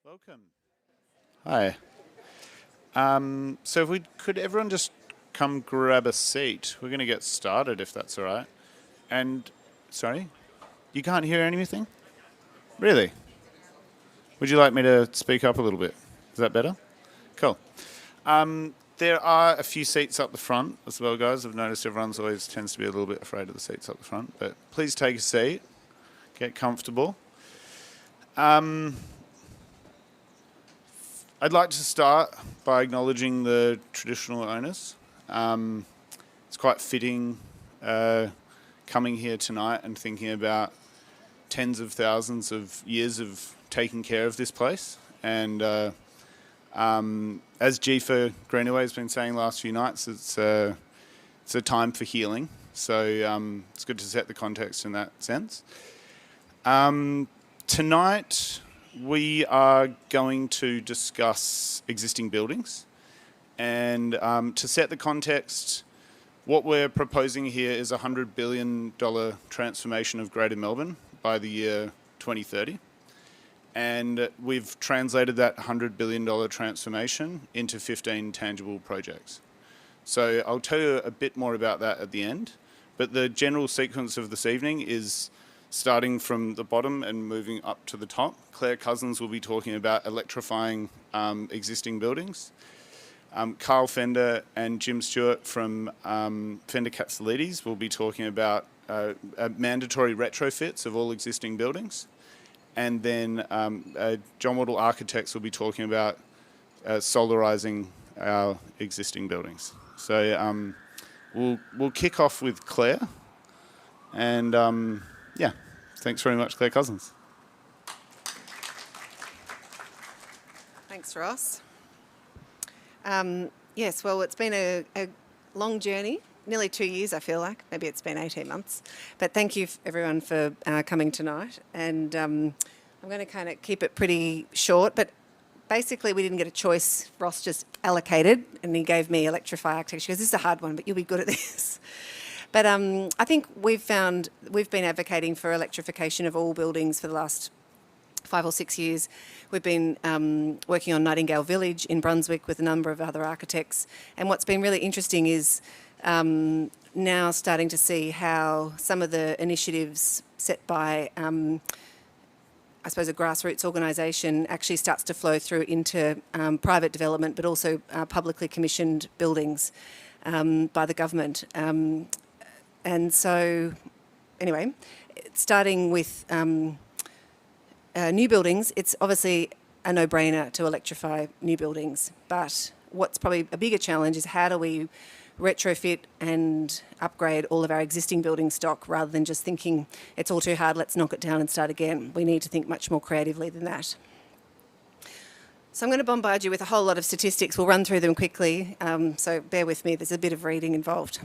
Welcome. Hi. So if we could everyone just come grab a seat. We're going to get started if that's all right. And, sorry? You can't hear anything? Really? Would you like me to speak up a little bit? Is that better? Cool. There are a few seats up the front as well, guys. I've noticed everyone's always tends to be a little bit afraid of the seats up the front, but please take a seat, get comfortable. I'd like to start by acknowledging the traditional owners. It's quite fitting coming here tonight and thinking about tens of thousands of years of taking care of this place. And as Jifa Greenaway has been saying last few nights, it's a time for healing. So it's good to set the context in that sense. Tonight we are going to discuss existing buildings. And to set the context, what we're proposing here is a $100 billion transformation of Greater Melbourne by the year 2030. And we've translated that $100 billion transformation into 15 tangible projects. So I'll tell you a bit more about that at the end. But the general sequence of this evening is starting from the bottom and moving up to the top. Claire Cousins will be talking about electrifying existing buildings. Carl Fender and Jim Stewart from Fender Katsoulides will be talking about mandatory retrofits of all existing buildings. And then John Waddle Architects will be talking about solarising our existing buildings. So we'll kick off with Claire. And yeah, thanks very much, Claire Cousins. Thanks, Ross. Yes, well, it's been a long journey, nearly 2 years, I feel like. Maybe it's been 18 months. But thank you, everyone, for coming tonight. And I'm going to kind of keep it pretty short. But basically, we didn't get a choice. Ross just allocated, and he gave me electrify architecture. He goes, this is a hard one, but you'll be good at this. But I think we've been advocating for electrification of all buildings for the last 5 or 6 years. We've been working on Nightingale Village in Brunswick with a number of other architects. And what's been really interesting is now starting to see how some of the initiatives set by, I suppose, a grassroots organisation actually starts to flow through into private development, but also publicly commissioned buildings by the government. And so, anyway, starting with new buildings, it's obviously a no-brainer to electrify new buildings. But what's probably a bigger challenge is how do we retrofit and upgrade all of our existing building stock rather than just thinking it's all too hard, let's knock it down and start again. We need to think much more creatively than that. So I'm going to bombard you with a whole lot of statistics. We'll run through them quickly, so bear with me. There's a bit of reading involved.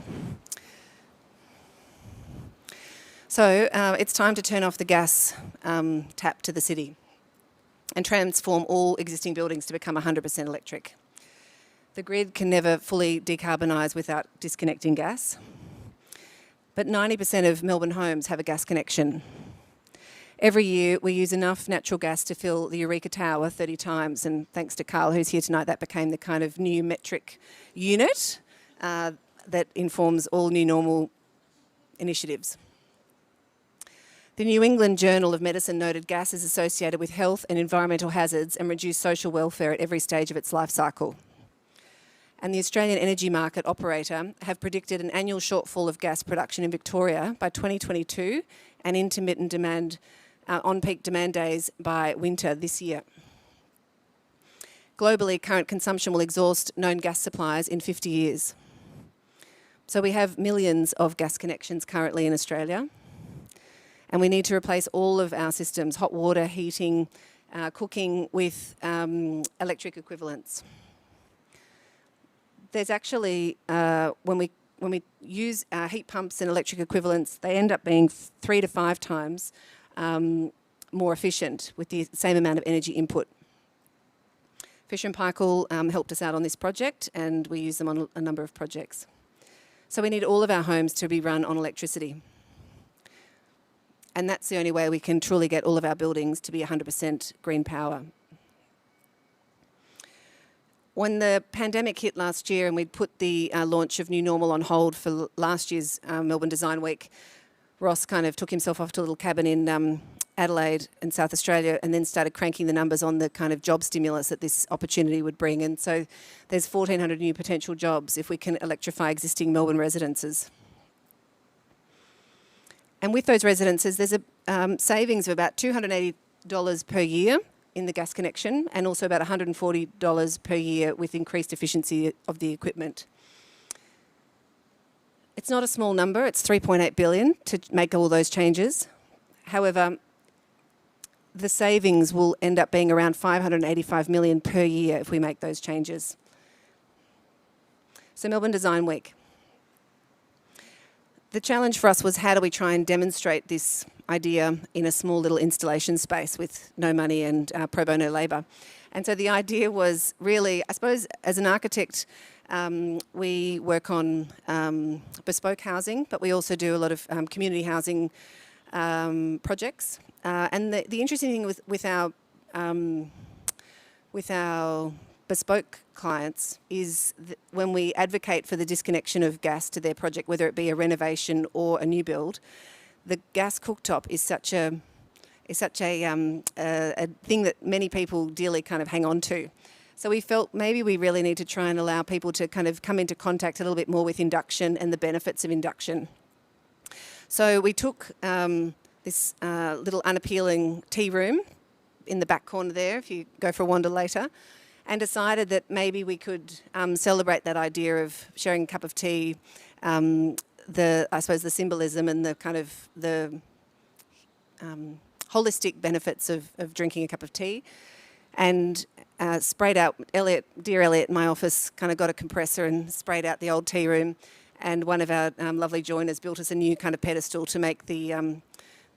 So it's time to turn off the gas tap to the city and transform all existing buildings to become 100% electric. The grid can never fully decarbonise without disconnecting gas, but 90% of Melbourne homes have a gas connection. Every year we use enough natural gas to fill the Eureka Tower 30 times, and thanks to Carl, who's here tonight, that became the kind of new metric unit that informs all new normal initiatives. The New England Journal of Medicine noted gas is associated with health and environmental hazards and reduced social welfare at every stage of its life cycle. And the Australian Energy Market Operator have predicted an annual shortfall of gas production in Victoria by 2022 and intermittent demand, on-peak demand days by winter this year. Globally, current consumption will exhaust known gas supplies in 50 years. So we have millions of gas connections currently in Australia. And we need to replace all of our systems, hot water, heating, cooking, with electric equivalents. There's actually, when we use heat pumps and electric equivalents, they end up being 3 to 5 times more efficient with the same amount of energy input. Fisher & Paykel helped us out on this project, and we use them on a number of projects. So we need all of our homes to be run on electricity. And that's the only way we can truly get all of our buildings to be 100% green power. When the pandemic hit last year and we'd put the launch of New Normal on hold for last year's Melbourne Design Week, Ross kind of took himself off to a little cabin in Adelaide in South Australia and then started cranking the numbers on the kind of job stimulus that this opportunity would bring. And so there's 1,400 new potential jobs if we can electrify existing Melbourne residences. And with those residences, there's a savings of about $280 per year in the gas connection and also about $140 per year with increased efficiency of the equipment. It's not a small number, it's $3.8 billion to make all those changes. However, the savings will end up being around $585 million per year if we make those changes. So Melbourne Design Week. The challenge for us was how do we try and demonstrate this idea in a small little installation space with no money and pro bono labour. And so the idea was really, I suppose, as an architect, we work on bespoke housing, but we also do a lot of community housing projects. And the interesting thing with our bespoke clients is when we advocate for the disconnection of gas to their project, whether it be a renovation or a new build, the gas cooktop is such a thing that many people dearly kind of hang on to. So we felt maybe we really need to try and allow people to kind of come into contact a little bit more with induction and the benefits of induction. So we took this little unappealing tea room in the back corner there, if you go for a wander later, and decided that maybe we could celebrate that idea of sharing a cup of tea, I suppose the symbolism and the kind of the holistic benefits of drinking a cup of tea, and sprayed out, dear Elliot in my office kind of got a compressor and sprayed out the old tea room, and one of our lovely joiners built us a new kind of pedestal to make the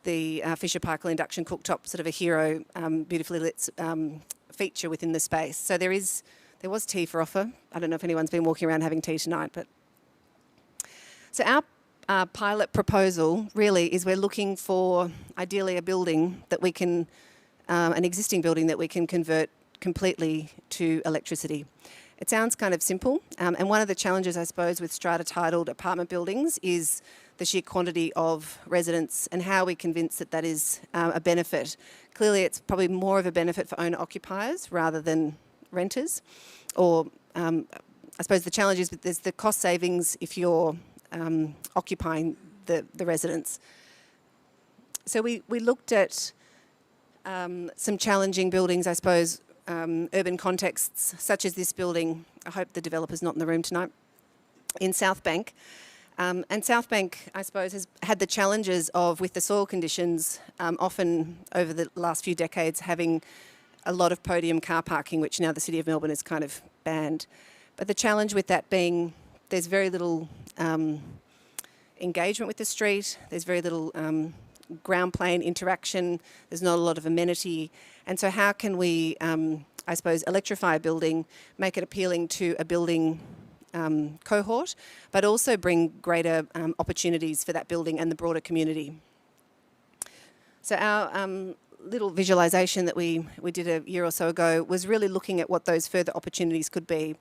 Fisher-Paykel induction cooktop sort of a hero, beautifully lit feature within the space. So there was tea for offer. I don't know if anyone's been walking around having tea tonight, but so our pilot proposal really is we're looking for ideally a building that we can, an existing building that we can convert completely to electricity. It sounds kind of simple, and one of the challenges, I suppose, with strata-titled apartment buildings is the sheer quantity of residents and how we convince that is a benefit. Clearly, it's probably more of a benefit for owner-occupiers rather than renters. Or I suppose the challenge is that there's the cost savings if you're occupying the residents. So we looked at some challenging buildings, I suppose, urban contexts, such as this building. I hope the developer's not in the room tonight, in South Bank. And South Bank, I suppose, has had the challenges of, with the soil conditions, often over the last few decades, having a lot of podium car parking, which now the City of Melbourne has kind of banned. But the challenge with that being there's very little engagement with the street, there's very little ground plane interaction, there's not a lot of amenity. And so how can we, I suppose, electrify a building, make it appealing to a building cohort, but also bring greater opportunities for that building and the broader community. So our little visualisation that we did a year or so ago was really looking at what those further opportunities could be.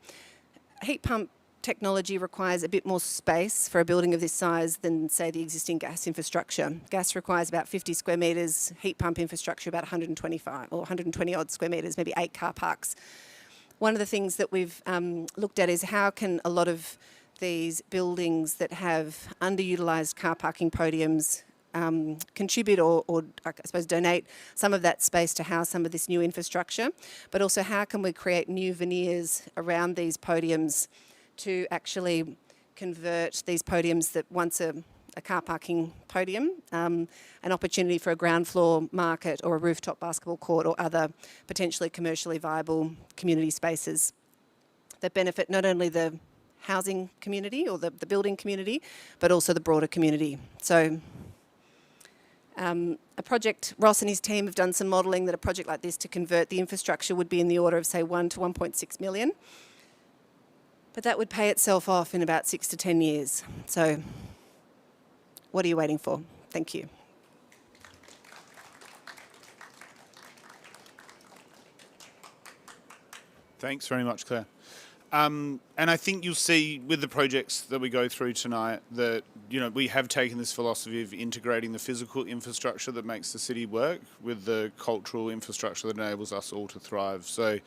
Heat pump technology requires a bit more space for a building of this size than, say, the existing gas infrastructure. Gas requires about 50 square metres, heat pump infrastructure about 125 or 120 odd square metres, maybe 8 car parks. One of the things that we've looked at is how can a lot of these buildings that have underutilised car parking podiums contribute or I suppose donate some of that space to house some of this new infrastructure, but also how can we create new veneers around these podiums to actually convert these podiums that once a car parking podium, an opportunity for a ground floor market or a rooftop basketball court or other potentially commercially viable community spaces that benefit not only the housing community or the building community, but also the broader community. So a project, Ross and his team have done some modelling that a project like this to convert the infrastructure would be in the order of, say, 1 to 1.6 million. But that would pay itself off in about 6 to 10 years. So what are you waiting for? Thank you. Thanks very much, Claire. And I think you'll see with the projects that we go through tonight that, we have taken this philosophy of integrating the physical infrastructure that makes the city work with the cultural infrastructure that enables us all to thrive. So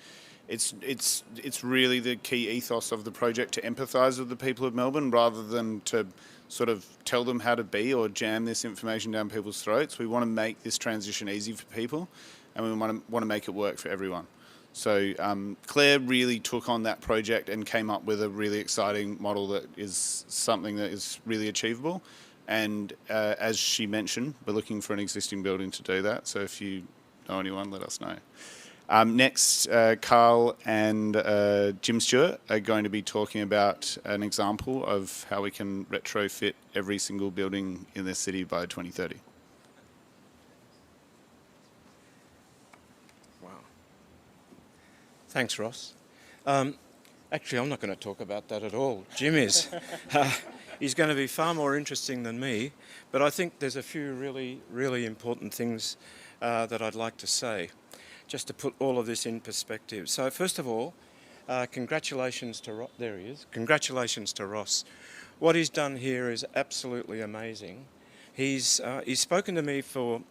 it's really the key ethos of the project to empathise with the people of Melbourne rather than to sort of tell them how to be or jam this information down people's throats. We want to make this transition easy for people, and we want to make it work for everyone. So Claire really took on that project and came up with a really exciting model that is something that is really achievable. And as she mentioned, we're looking for an existing building to do that. So if you know anyone, let us know. Next, Carl and Jim Stewart are going to be talking about an example of how we can retrofit every single building in this city by 2030. Thanks, Ross. Actually, I'm not going to talk about that at all. Jim is. He's going to be far more interesting than me, but I think there's a few really, really important things that I'd like to say, just to put all of this in perspective. So first of all, congratulations to Ross. There he is. Congratulations to Ross. What he's done here is absolutely amazing. He's spoken to me for,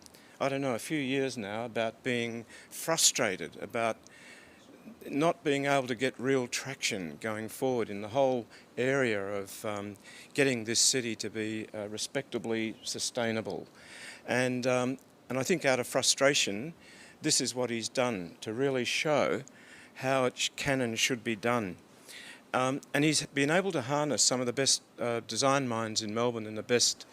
I don't know, a few years now about being frustrated about not being able to get real traction going forward in the whole area of getting this city to be respectably sustainable. And I think out of frustration, this is what he's done to really show how it can and should be done. And he's been able to harness some of the best design minds in Melbourne and the best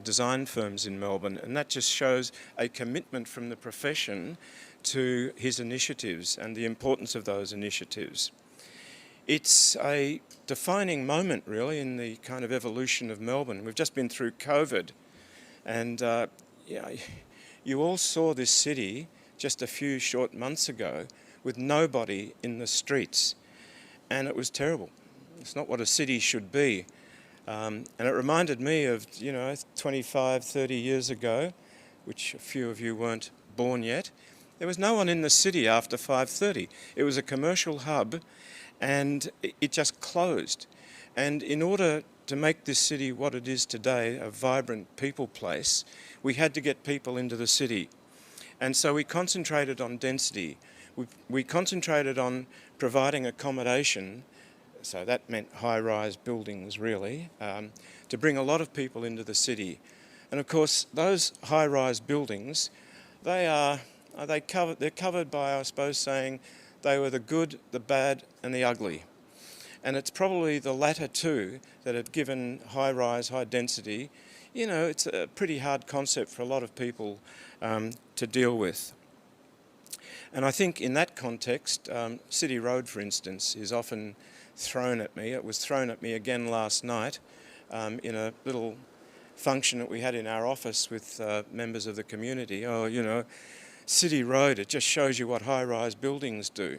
design firms in Melbourne, and that just shows a commitment from the profession to his initiatives and the importance of those initiatives. It's a defining moment, really, in the kind of evolution of Melbourne. We've just been through COVID, and you all saw this city just a few short months ago with nobody in the streets, and it was terrible. It's not what a city should be. And it reminded me of, 25, 30 years ago, which a few of you weren't born yet. There was no one in the city after 5:30. It was a commercial hub, and it just closed. And in order to make this city what it is today, a vibrant people place, we had to get people into the city. And so we concentrated on density. We concentrated on providing accommodation, so that meant high-rise buildings, really, to bring a lot of people into the city. And of course, those high-rise buildings, they're covered by, I suppose, saying they were the good, the bad, and the ugly. And it's probably the latter two that have given high-rise, high-density. It's a pretty hard concept for a lot of people to deal with. And I think in that context, City Road, for instance, is often thrown at me. It was thrown at me again last night in a little function that we had in our office with members of the community. City Road, it just shows you what high-rise buildings do.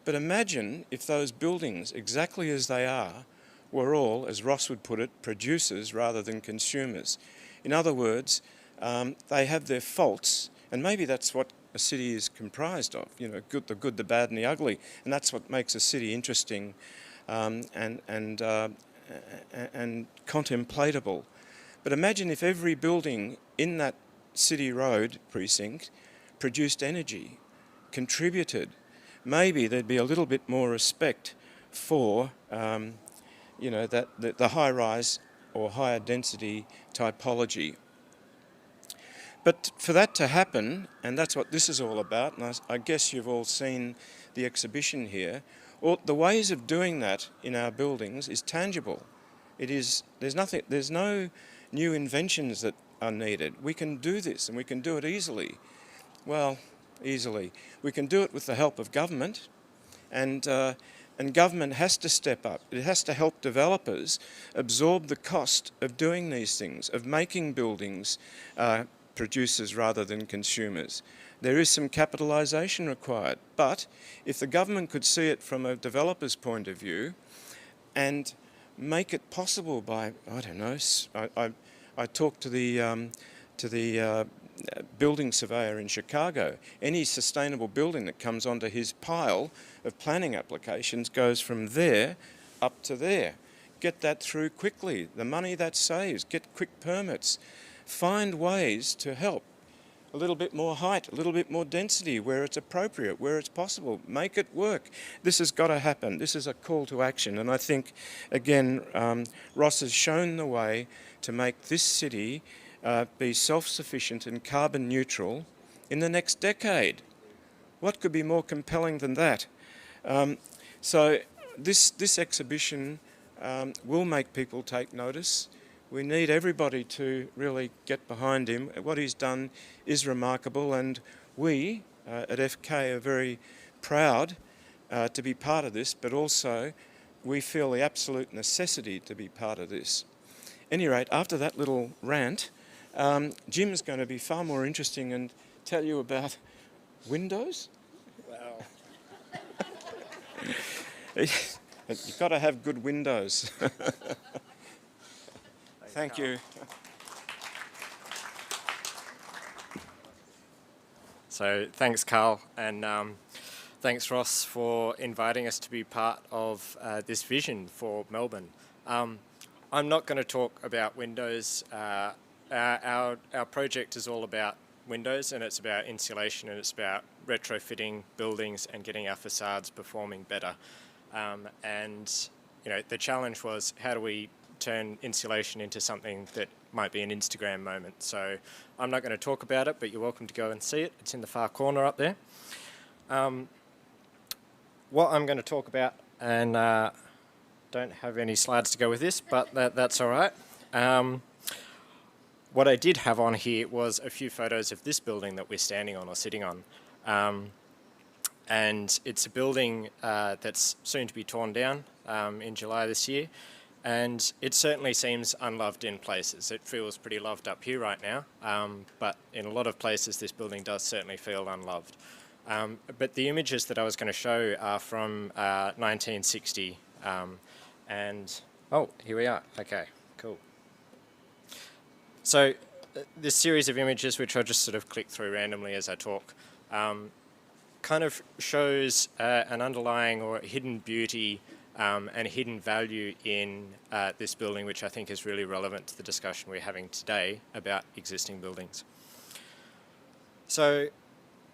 But imagine if those buildings, exactly as they are, were all, as Ross would put it, producers rather than consumers. In other words, they have their faults, and maybe that's what a city is comprised of, the good, the bad, and the ugly. And that's what makes a city interesting and contemplatable. But imagine if every building in that City Road precinct produced energy, contributed. Maybe there'd be a little bit more respect for, the high-rise or higher density typology. But for that to happen, and that's what this is all about, and I guess you've all seen the exhibition here, the ways of doing that in our buildings is tangible. There's no new inventions that are needed. We can do this, and we can do it easily. Well, easily. We can do it with the help of government, and government has to step up. It has to help developers absorb the cost of doing these things, of making buildings producers rather than consumers. There is some capitalisation required, but if the government could see it from a developer's point of view and make it possible by, I don't know, I talked to the building surveyor in Chicago. Any sustainable building that comes onto his pile of planning applications goes from there up to there. Get that through quickly. The money that saves, get quick permits. Find ways to help. A little bit more height, a little bit more density where it's appropriate, where it's possible. Make it work. This has got to happen. This is a call to action. And I think, again, Ross has shown the way to make this city be self-sufficient and carbon neutral in the next decade. What could be more compelling than that? So this exhibition will make people take notice. We need everybody to really get behind him. What he's done is remarkable, and we at FK are very proud to be part of this, but also we feel the absolute necessity to be part of this. At any rate, after that little rant, Jim's going to be far more interesting and tell you about Windows. Wow. You've got to have good windows. Thank you. So thanks, Carl, and thanks, Ross, for inviting us to be part of this vision for Melbourne. I'm not going to talk about windows. Our project is all about windows, and it's about insulation, and it's about retrofitting buildings and getting our facades performing better. And the challenge was, how do we turn insulation into something that might be an Instagram moment? So I'm not going to talk about it, but you're welcome to go and see it. It's in the far corner up there. What I'm going to talk about, and don't have any slides to go with this, but that's all right. What I did have on here was a few photos of this building that we're standing on or sitting on. And it's a building that's soon to be torn down in July this year. And it certainly seems unloved in places. It feels pretty loved up here right now, but in a lot of places this building does certainly feel unloved. But the images that I was going to show are from 1960, and oh, here we are. Okay, cool. So this series of images, which I'll just sort of click through randomly as I talk, kind of shows an underlying or hidden beauty and hidden value in this building, which I think is really relevant to the discussion we're having today about existing buildings. So,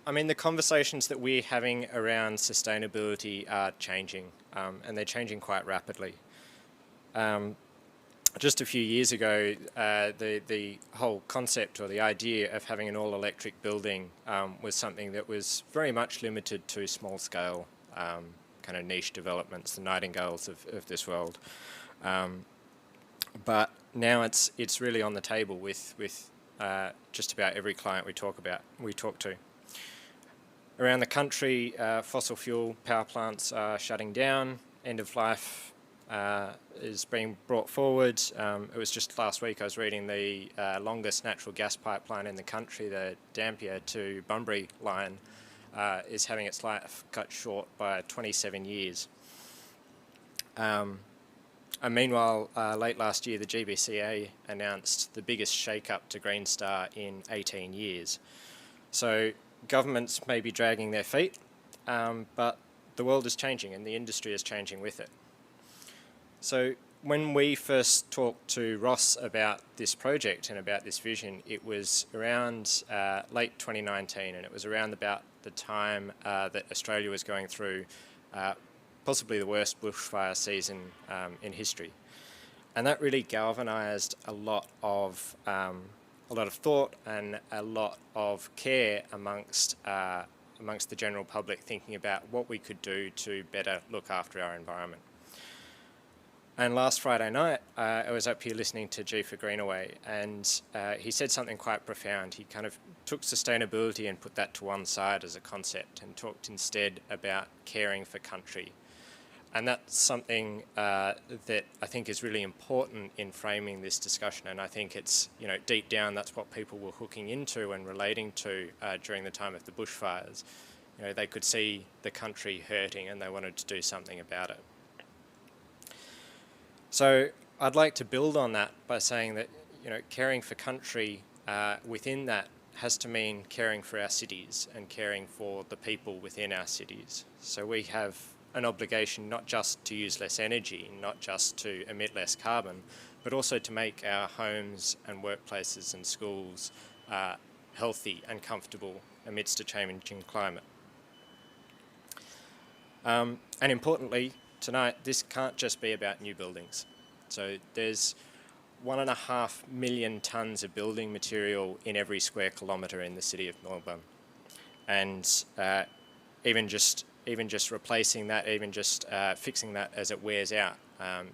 I mean, the conversations that we're having around sustainability are changing, and they're changing quite rapidly. Just a few years ago, the whole concept or the idea of having an all-electric building was something that was very much limited to small-scale kind of niche developments, the Nightingales of this world. But now it's really on the table with just about every client we talk to. Around the country, fossil fuel power plants are shutting down. End of life is being brought forward. It was just last week I was reading the longest natural gas pipeline in the country, the Dampier to Bunbury line, is having its life cut short by 27 years. And meanwhile, late last year, the GBCA announced the biggest shake-up to Green Star in 18 years. So governments may be dragging their feet, but the world is changing and the industry is changing with it. So when we first talked to Ross about this project and about this vision, it was around late 2019, and it was around about the time that Australia was going through possibly the worst bushfire season in history. And that really galvanised a lot of thought and a lot of care amongst the general public, thinking about what we could do to better look after our environment. And last Friday night, I was up here listening to G for Greenaway, and he said something quite profound. He kind of took sustainability and put that to one side as a concept and talked instead about caring for country. And that's something that I think is really important in framing this discussion. And I think it's, deep down, that's what people were hooking into and relating to during the time of the bushfires. They could see the country hurting and they wanted to do something about it. So I'd like to build on that by saying that, caring for country, within that has to mean caring for our cities and caring for the people within our cities. So we have an obligation not just to use less energy, not just to emit less carbon, but also to make our homes and workplaces and schools healthy and comfortable amidst a changing climate. And importantly, tonight, this can't just be about new buildings. So there's 1.5 million tonnes of building material in every square kilometre in the city of Melbourne. And even just replacing that, even just fixing that as it wears out,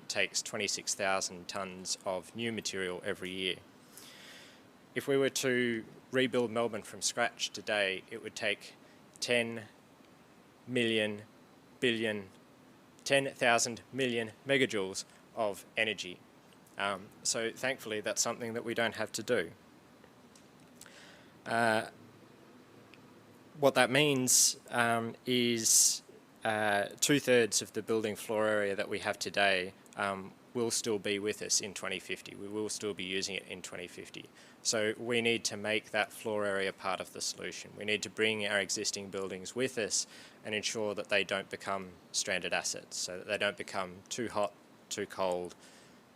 takes 26,000 tonnes of new material every year. If we were to rebuild Melbourne from scratch today, it would take 10,000 million megajoules of energy. So thankfully that's something that we don't have to do. What that means is 2/3 of the building floor area that we have today will still be with us in 2050. We will still be using it in 2050. So we need to make that floor area part of the solution. We need to bring our existing buildings with us and ensure that they don't become stranded assets, so that they don't become too hot, too cold,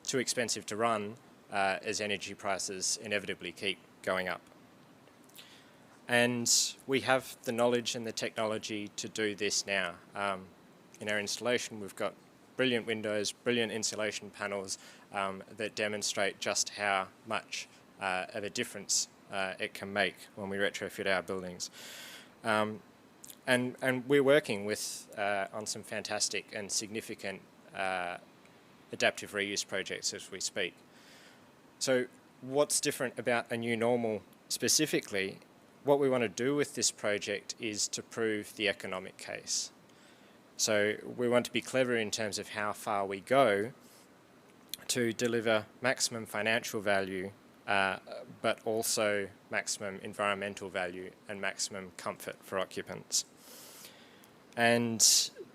too expensive to run as energy prices inevitably keep going up. And we have the knowledge and the technology to do this now. In our installation, we've got brilliant windows, brilliant insulation panels that demonstrate just how much of a difference it can make when we retrofit our buildings. And we're working with on some fantastic and significant adaptive reuse projects as we speak. So what's different about a new normal specifically? What we want to do with this project is to prove the economic case. So we want to be clever in terms of how far we go to deliver maximum financial value, but also maximum environmental value and maximum comfort for occupants. And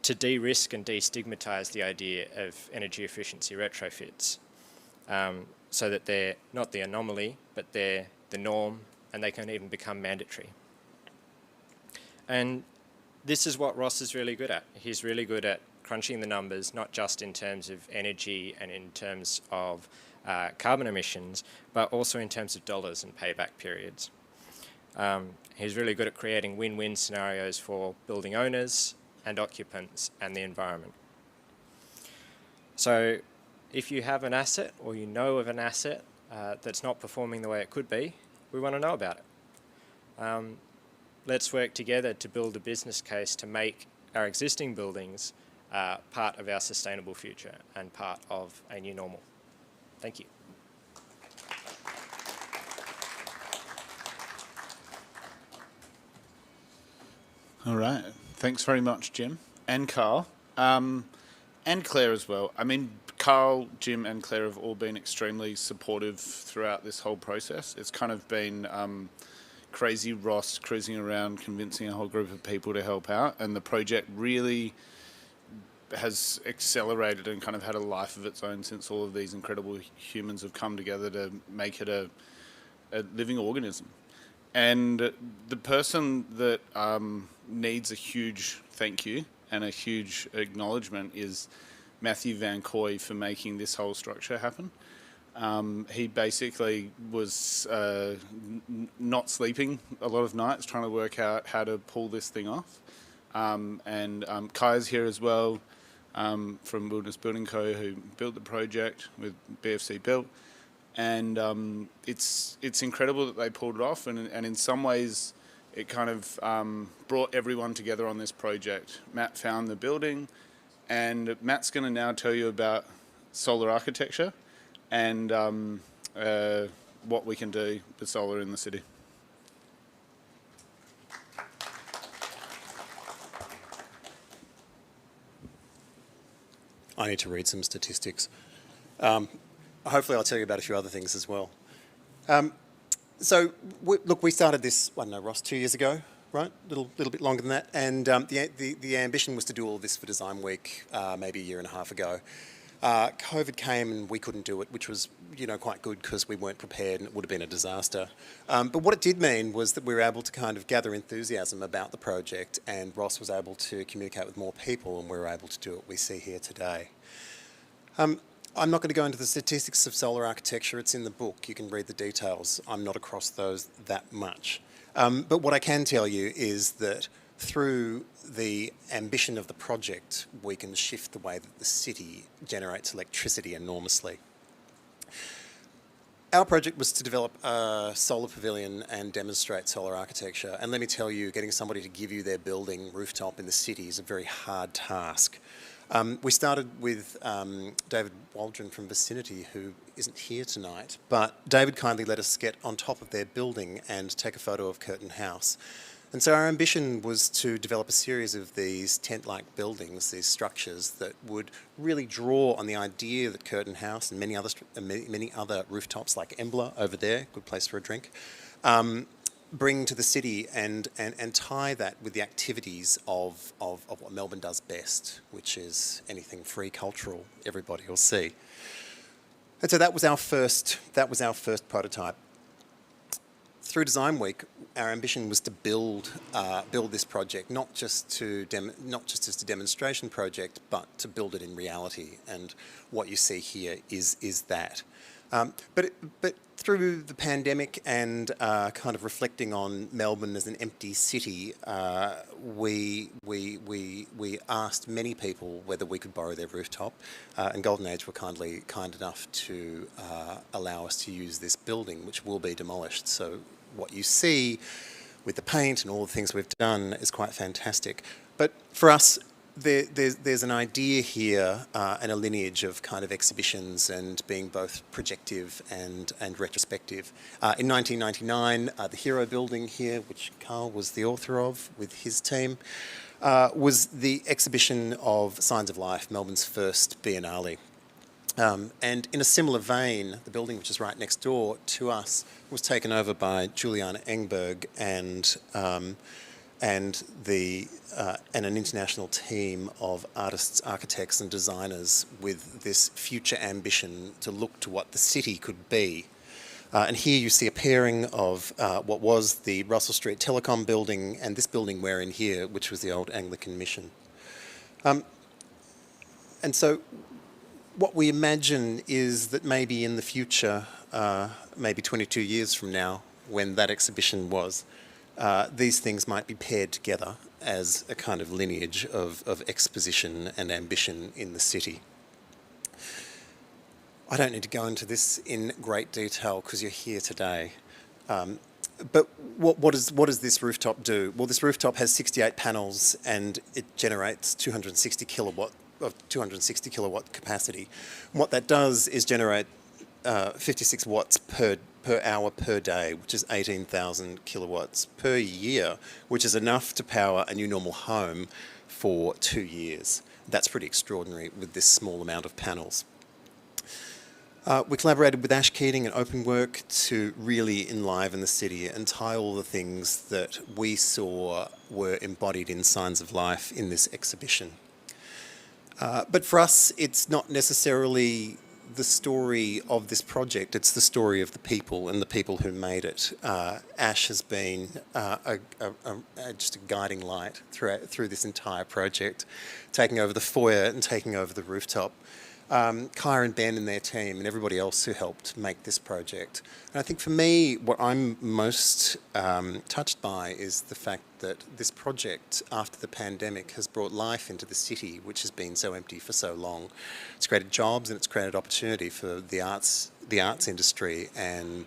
to de-risk and destigmatise the idea of energy efficiency retrofits, so that they're not the anomaly, but they're the norm, and they can even become mandatory. And this is what Ross is really good at. He's really good at crunching the numbers, not just in terms of energy and in terms of carbon emissions, but also in terms of dollars and payback periods. He's really good at creating win-win scenarios for building owners and occupants and the environment. So if you have an asset or you know of an asset that's not performing the way it could be, we want to know about it. Let's work together to build a business case to make our existing buildings part of our sustainable future and part of a new normal. Thank you. All right. Thanks very much, Jim and Carl, and Claire as well. I mean, Carl, Jim and Claire have all been extremely supportive throughout this whole process. It's kind of been crazy Ross cruising around convincing a whole group of people to help out, and the project really has accelerated and kind of had a life of its own since all of these incredible humans have come together to make it a living organism. And the person that needs a huge thank you and a huge acknowledgement is Matthew Van Coy for making this whole structure happen. He basically was not sleeping a lot of nights trying to work out how to pull this thing off. And Kai's here as well from Wilderness Building Co., who built the project with BFC Built. And it's incredible that they pulled it off, and in some ways it kind of brought everyone together on this project. Matt found the building, and Matt's going to now tell you about solar architecture and what we can do with solar in the city. I need to read some statistics. Hopefully I'll tell you about a few other things as well. Look, we started this, I don't know, Ross, 2 years ago, right? A little bit longer than that. And the ambition was to do all of this for Design Week maybe a year and a half ago. COVID came and we couldn't do it, which was, quite good because we weren't prepared and it would have been a disaster. But what it did mean was that we were able to kind of gather enthusiasm about the project, and Ross was able to communicate with more people, and we were able to do what we see here today. I'm not going to go into the statistics of solar architecture. It's in the book. You can read the details. I'm not across those that much. But what I can tell you is that through the ambition of the project, we can shift the way that the city generates electricity enormously. Our project was to develop a solar pavilion and demonstrate solar architecture. And let me tell you, getting somebody to give you their building rooftop in the city is a very hard task. We started with David Waldron from Vicinity, who isn't here tonight, but David kindly let us get on top of their building and take a photo of Curtin House. And so our ambition was to develop a series of these tent-like buildings, these structures that would really draw on the idea that Curtin House and many other rooftops like Embla over there, good place for a drink, bring to the city and tie that with the activities of what Melbourne does best, which is anything free cultural, everybody will see. And so that was our first prototype. Through Design Week, our ambition was to build this project, not just as a demonstration project, but to build it in reality. And what you see here is that. But through the pandemic and kind of reflecting on Melbourne as an empty city, we asked many people whether we could borrow their rooftop, and Golden Age were kind enough to allow us to use this building, which will be demolished. So what you see with the paint and all the things we've done is quite fantastic. But for us, there's an idea here and a lineage of kind of exhibitions and being both projective and retrospective. In 1999, the Hero Building here, which Carl was the author of with his team, was the exhibition of Signs of Life, Melbourne's first biennale. And in a similar vein, the building which is right next door to us was taken over by Juliana Engberg and an international team of artists, architects and designers with this future ambition to look to what the city could be. And here you see a pairing of what was the Russell Street Telecom building and this building we're in here, which was the old Anglican Mission. And so what we imagine is that maybe in the future, maybe 22 years from now, when that exhibition was, these things might be paired together as a kind of lineage of exposition and ambition in the city. I don't need to go into this in great detail because you're here today. But what does this rooftop do? Well, this rooftop has 68 panels and it generates 260 kilowatt capacity. And what that does is generate 56 watts per hour per day, which is 18,000 kilowatts per year, which is enough to power a new normal home for 2 years. That's pretty extraordinary with this small amount of panels. We collaborated with Ash Keating and Openwork to really enliven the city and tie all the things that we saw were embodied in Signs of Life in this exhibition. But for us, it's not necessarily the story of this project, it's the story of the people and the people who made it. Ash has been just a guiding light through this entire project, taking over the foyer and taking over the rooftop. Kaya and Ben and their team and everybody else who helped make this project. And I think for me, what I'm most touched by is the fact that this project, after the pandemic, has brought life into the city, which has been so empty for so long. It's created jobs and it's created opportunity for the arts industry and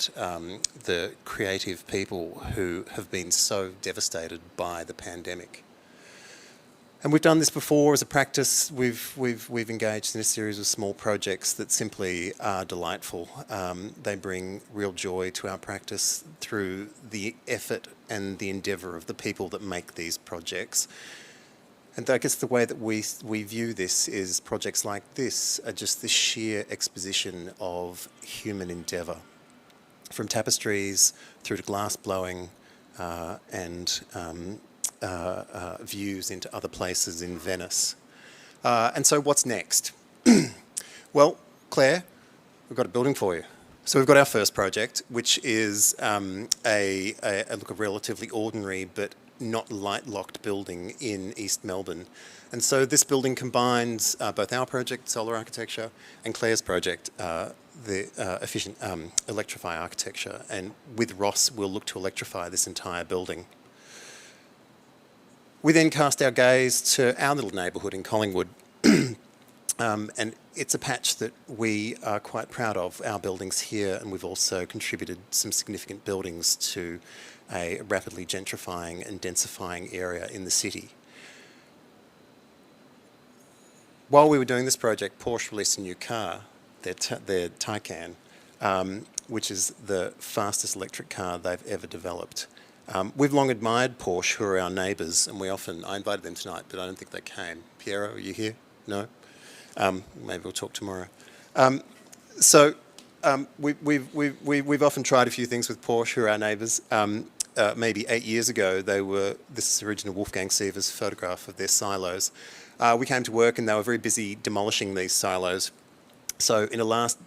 the creative people who have been so devastated by the pandemic. And we've done this before as a practice. We've engaged in a series of small projects that simply are delightful. They bring real joy to our practice through the effort and the endeavour of the people that make these projects. And I guess the way that we view this is projects like this are just the sheer exposition of human endeavour. From tapestries through to glass blowing and views into other places in Venice. And so what's next? Well, Claire, we've got a building for you. So we've got our first project, which is a relatively ordinary but not light-locked building in East Melbourne. And so this building combines both our project, solar architecture, and Claire's project, the efficient electrify architecture. And with Ross, we'll look to electrify this entire building. We then cast our gaze to our little neighbourhood in Collingwood. And it's a patch that we are quite proud of, our buildings here, and we've also contributed some significant buildings to a rapidly gentrifying and densifying area in the city. While we were doing this project, Porsche released a new car, their Taycan, which is the fastest electric car they've ever developed. We've long admired Porsche, who are our neighbours, and I invited them tonight, but I don't think they came. Piero, are you here? No? Maybe we'll talk tomorrow. We've often tried a few things with Porsche, who are our neighbours. Maybe 8 years ago, this is original Wolfgang Siever's photograph of their silos. We came to work and they were very busy demolishing these silos. So in a last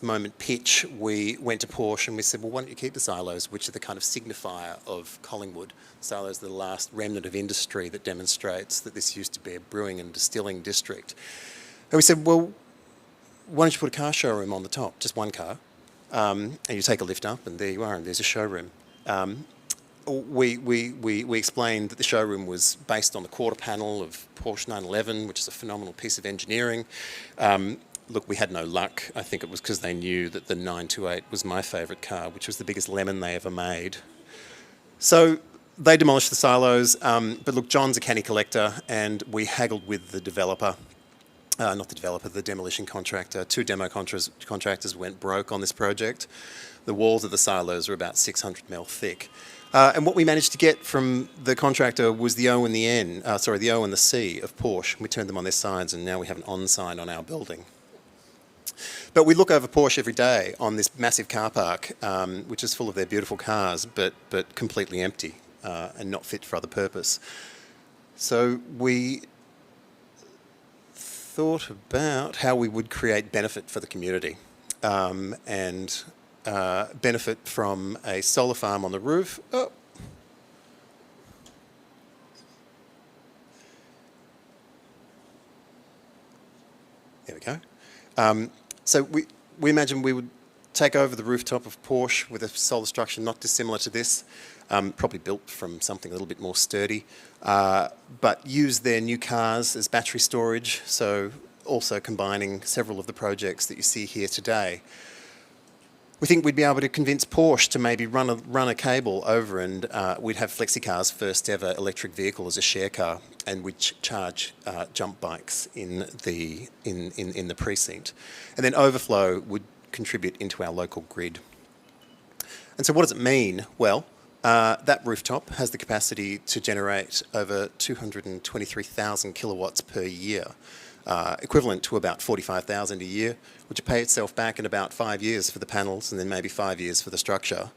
moment pitch, we went to Porsche and we said, well, why don't you keep the silos, which are the kind of signifier of Collingwood. Silos are the last remnant of industry that demonstrates that this used to be a brewing and distilling district. And we said, well, why don't you put a car showroom on the top, just one car, and you take a lift up and there you are, and there's a showroom. We explained that the showroom was based on the quarter panel of Porsche 911, which is a phenomenal piece of engineering. Look, we had no luck. I think it was because they knew that the 928 was my favourite car, which was the biggest lemon they ever made. So they demolished the silos, but look, John's a canny collector, and we haggled with the developer. Not the developer, the demolition contractor. 2 demo contractors went broke on this project. The walls of the silos are about 600 mil thick. And what we managed to get from the contractor was the O and the N, the O and the C of Porsche. We turned them on their sides, and now we have an on sign on our building. But we look over Porsche every day on this massive car park, which is full of their beautiful cars, but completely empty and not fit for other purpose. So we thought about how we would create benefit for the community and benefit from a solar farm on the roof. Oh. There we go. So we imagine we would take over the rooftop of Porsche with a solar structure not dissimilar to this, probably built from something a little bit more sturdy, but use their new cars as battery storage, so also combining several of the projects that you see here today. We think we'd be able to convince Porsche to maybe run a cable over, and we'd have FlexiCar's first ever electric vehicle as a share car, and we'd charge jump bikes in the precinct. And then overflow would contribute into our local grid. And so what does it mean? Well, that rooftop has the capacity to generate over 223,000 kilowatts per year, equivalent to about 45,000 a year, which will pay itself back in about 5 years for the panels and then maybe 5 years for the structure.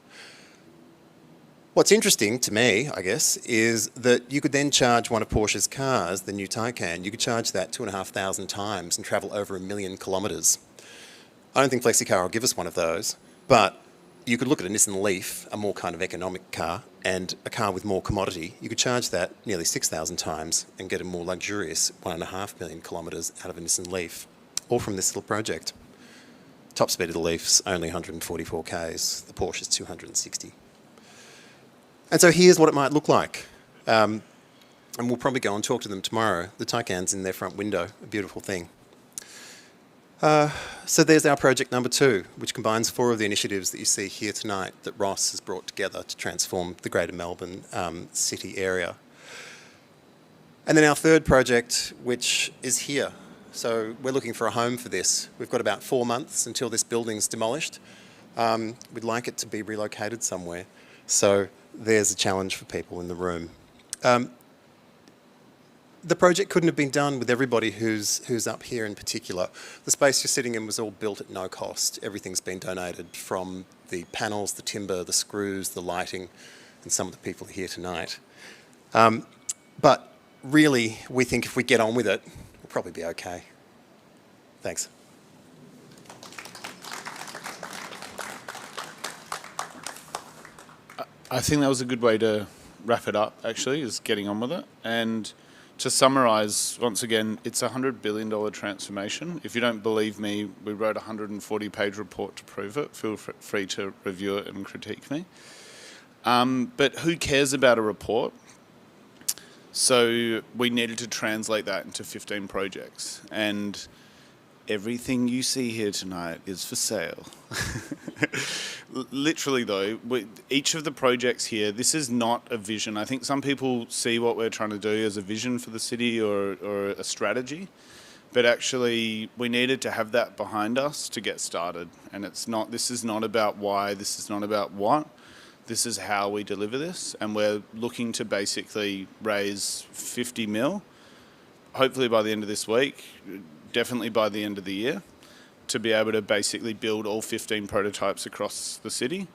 What's interesting to me, I guess, is that you could then charge one of Porsche's cars, the new Taycan, you could charge that 2,500 times and travel over 1 million kilometres. I don't think FlexiCar will give us one of those, but you could look at a Nissan Leaf, a more kind of economic car, and a car with more commodity. You could charge that nearly 6,000 times and get a more luxurious 1.5 million kilometres out of a Nissan Leaf, all from this little project. Top speed of the Leaf's only 144 k's, the Porsche is 260. And so here's what it might look like. And we'll probably go and talk to them tomorrow. The Taycan's in their front window, a beautiful thing. So there's our project number 2, which combines 4 of the initiatives that you see here tonight that Ross has brought together to transform the Greater Melbourne city area. And then our third project, which is here. So we're looking for a home for this. We've got about 4 months until this building's demolished. We'd like it to be relocated somewhere. So there's a challenge for people in the room. The project couldn't have been done with everybody who's up here in particular. The space you're sitting in was all built at no cost. Everything's been donated, from the panels, the timber, the screws, the lighting, and some of the people here tonight. But really, we think if we get on with it, we'll probably be okay. Thanks. I think that was a good way to wrap it up, actually, is getting on with it. And to summarise, once again, it's a $100 billion transformation. If you don't believe me, we wrote a 140-page report to prove it. Feel free to review it and critique me. But who cares about a report? So we needed to translate that into 15 projects. And everything you see here tonight is for sale. Literally, though, each of the projects here, this is not a vision. I think some people see what we're trying to do as a vision for the city or a strategy, but actually we needed to have that behind us to get started. And this is not about why, this is not about what, this is how we deliver this. And we're looking to basically raise 50 mil, hopefully by the end of this week, definitely by the end of the year, to be able to basically build all 15 prototypes across the city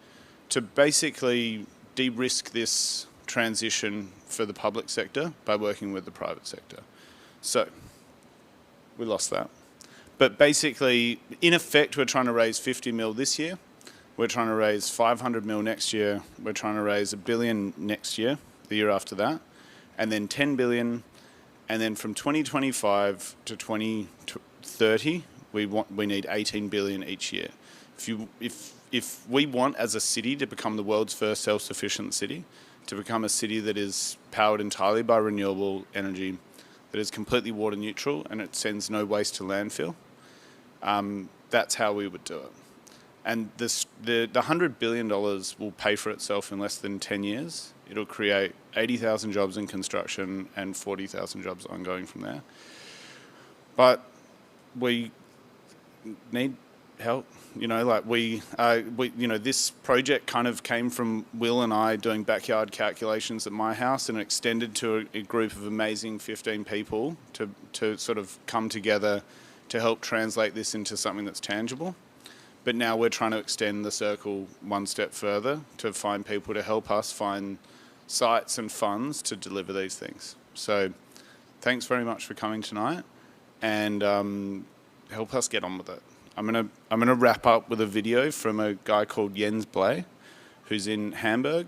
to basically de-risk this transition for the public sector by working with the private sector. So, we lost that. But basically, in effect, we're trying to raise 50 mil this year. We're trying to raise 500 mil next year. We're trying to raise $1 billion next year, the year after that, and then 10 billion. And then from 2025 to 2030, we need 18 billion each year. If we want as a city to become the world's first self-sufficient city, to become a city that is powered entirely by renewable energy, that is completely water neutral and it sends no waste to landfill, that's how we would do it. And the $100 billion will pay for itself in less than 10 years. It'll create 80,000 jobs in construction and 40,000 jobs ongoing from there. But we need help. This project kind of came from Will and I doing backyard calculations at my house, and extended to a group of amazing 15 people to sort of come together to help translate this into something that's tangible. But now we're trying to extend the circle one step further to find people to help us find sites and funds to deliver these things. So thanks very much for coming tonight, and help us get on with it. I'm gonna wrap up with a video from a guy called Jens Blay, who's in Hamburg.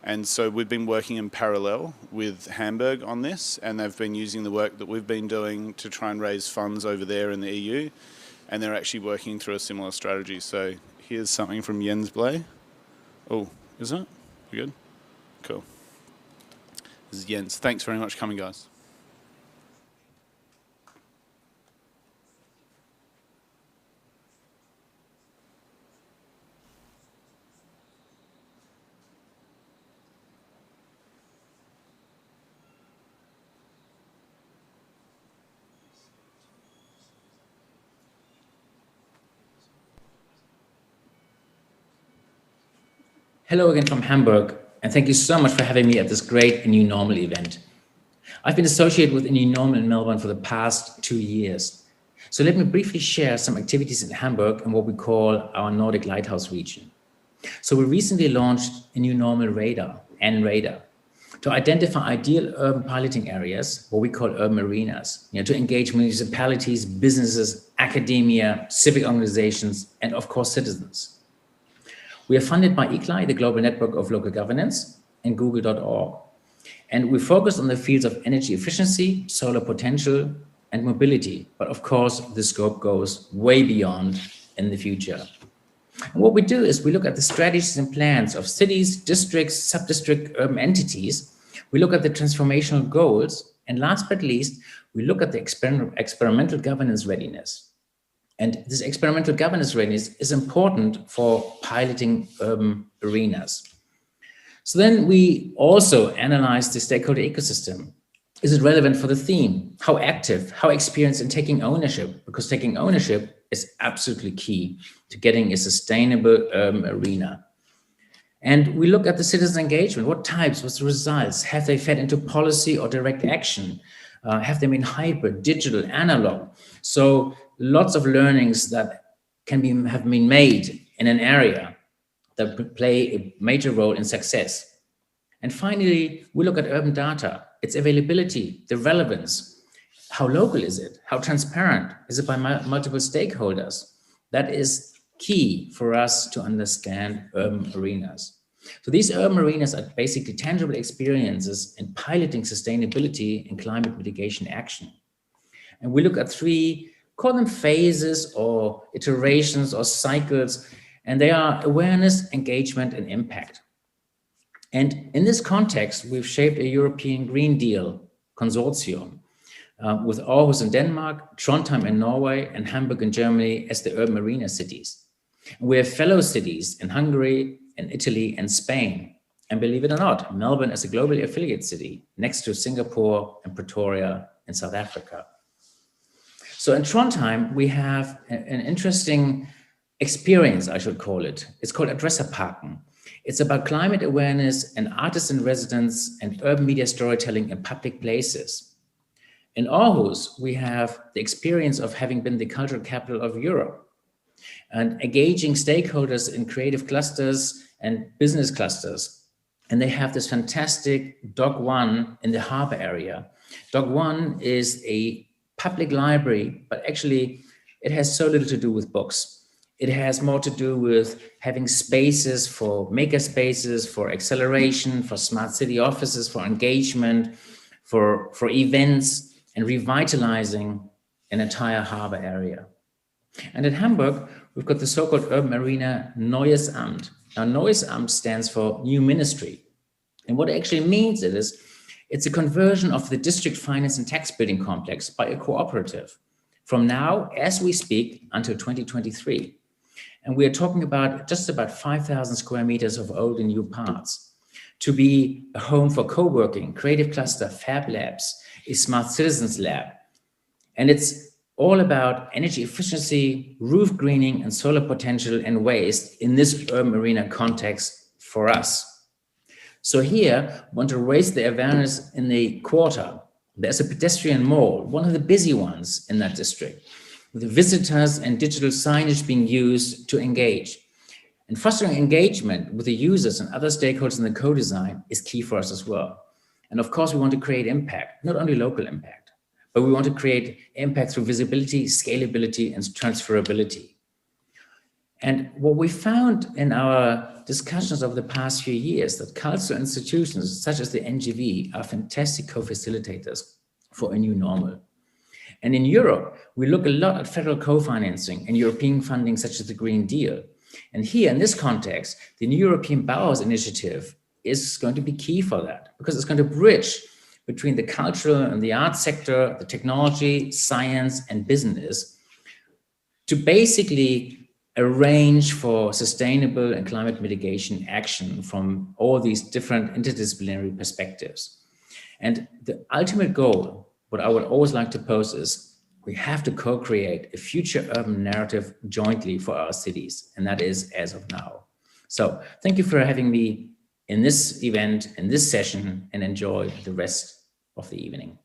And so we've been working in parallel with Hamburg on this, and they've been using the work that we've been doing to try and raise funds over there in the EU. And they're actually working through a similar strategy. So here's something from Jens Blay. Oh, is it? We good? Cool. This is Jens. Thanks very much for coming, guys. Hello again from Hamburg, and thank you so much for having me at this great New Normal event. I've been associated with New Normal in Melbourne for the past 2 years. So let me briefly share some activities in Hamburg and what we call our Nordic Lighthouse region. So we recently launched a New Normal radar, N-Radar, to identify ideal urban piloting areas, what we call urban arenas, to engage municipalities, businesses, academia, civic organizations, and of course, citizens. We are funded by ICLAI, the Global Network of Local Governance, and Google.org. And we focus on the fields of energy efficiency, solar potential, and mobility. But of course, the scope goes way beyond in the future. And what we do is we look at the strategies and plans of cities, districts, sub-district urban entities. We look at the transformational goals. And last but least, we look at the experimental governance readiness. And this experimental governance readiness is important for piloting urban arenas. So then we also analyze the stakeholder ecosystem. Is it relevant for the theme? How active, how experienced in taking ownership? Because taking ownership is absolutely key to getting a sustainable urban arena. And we look at the citizen engagement. What types, what's the results? Have they fed into policy or direct action? Have they been hybrid, digital, analog? So lots of learnings that have been made in an area that play a major role in success. And finally, we look at urban data. its availability, the relevance. How local is it? How transparent? Is it by multiple stakeholders? That is key for us to understand urban arenas. So these urban arenas are basically tangible experiences in piloting sustainability and climate mitigation action. And we look at three, call them phases or iterations or cycles, and they are awareness, engagement, and impact. And in this context, we've shaped a European Green Deal consortium with Aarhus in Denmark, Trondheim in Norway, and Hamburg in Germany as the urban arena cities. And we have fellow cities in Hungary, in Italy, and Spain. And believe it or not, Melbourne is a globally affiliate city next to Singapore and Pretoria in South Africa. So in Trondheim, we have an interesting experience, I should call it. It's called Adresserparken. It's about climate awareness and artists in residence and urban media storytelling in public places. In Aarhus, we have the experience of having been the cultural capital of Europe and engaging stakeholders in creative clusters and business clusters. And they have this fantastic Dog One in the harbor area. Dog One is a public library, but actually it has so little to do with books. It has more to do with having spaces for maker spaces, for acceleration, for smart city offices, for engagement, for events, and revitalizing an entire harbor area. And in Hamburg, we've got the so-called urban arena Neues Amt. Now, Neues Amt stands for new ministry. And what it actually means is it's a conversion of the district finance and tax building complex by a cooperative from now, as we speak, until 2023. And we are talking about just about 5,000 square meters of old and new parts to be a home for co-working, creative cluster, fab labs, a smart citizens lab. And it's all about energy efficiency, roof greening, and solar potential and waste in this urban arena context for us. So here, we want to raise the awareness in the quarter. There's a pedestrian mall, one of the busy ones in that district, with visitors and digital signage being used to engage. And fostering engagement with the users and other stakeholders in the co-design is key for us as well. And of course, we want to create impact, not only local impact, but we want to create impact through visibility, scalability, and transferability. And what we found in our discussions over the past few years, that cultural institutions such as the NGV are fantastic co-facilitators for a new normal. And in Europe, we look a lot at federal co-financing and European funding such as the Green Deal. And here in this context, the new European Bauhaus initiative is going to be key for that, because it's going to bridge between the cultural and the art sector, the technology, science, and business to basically arrange for sustainable and climate mitigation action from all these different interdisciplinary perspectives. And the ultimate goal, what I would always like to pose is, we have to co-create a future urban narrative jointly for our cities, and that is as of now. So thank you for having me in this event, in this session, and enjoy the rest of the evening.